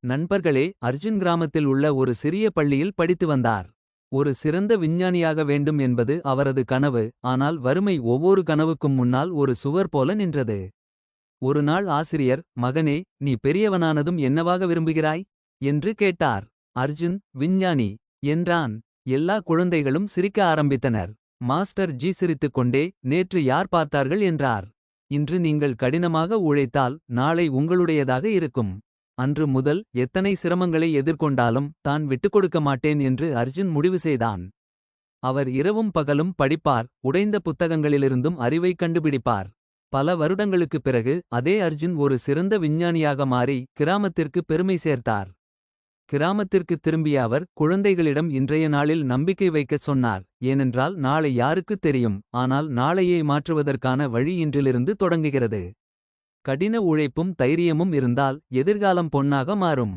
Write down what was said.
நண்பர்களே, அர்ஜுன் கிராமத்தில் உள்ள ஒரு சிறிய பள்ளியில் படித்து வந்தார். ஒரு சிறந்த விஞ்ஞானியாக வேண்டும் என்பது அவரது கனவு. ஆனால் வறுமை ஒவ்வொரு கனவுக்கும் முன்னால் ஒரு சுவர் போல நின்றது. ஒரு நாள் ஆசிரியர், மகனே, நீ பெரியவனானதும் என்னவாக விரும்புகிறாய் என்று கேட்டார். அர்ஜுன், விஞ்ஞானி என்றான். எல்லா குழந்தைகளும் சிரிக்க ஆரம்பித்தனர். மாஸ்டர் ஜி சிரித்துக் கொண்டே, நேற்று யார் பார்த்தார்கள் என்றார். இன்று நீங்கள் கடினமாக உழைத்தால் நாளை உங்களுடையதாக இருக்கும். அன்று முதல் எத்தனை சிரமங்களை எதிர்கொண்டாலும் தான் விட்டுக்கொடுக்க மாட்டேன் என்று அர்ஜுன் முடிவு செய்தான். அவர் இரவும் பகலும் படிப்பார், உடைந்த புத்தகங்களிலிருந்தும் அறிவை கண்டுபிடிப்பார். பல வருடங்களுக்குப் பிறகு அதே அர்ஜுன் ஒரு சிறந்த விஞ்ஞானியாக மாறி கிராமத்திற்கு பெருமை சேர்த்தார். கிராமத்திற்கு திரும்பிய அவர் குழந்தைகளிடம் இன்றைய நாளில் நம்பிக்கை வைக்கச் சொன்னார். ஏனென்றால் நாளை யாருக்குத் தெரியும், ஆனால் நாளையை மாற்றுவதற்கான வழி இன்றிலிருந்து தொடங்குகிறது. கடின உழைப்பும் தைரியமும் இருந்தால் எதிர்காலம் பொன்னாக மாறும்.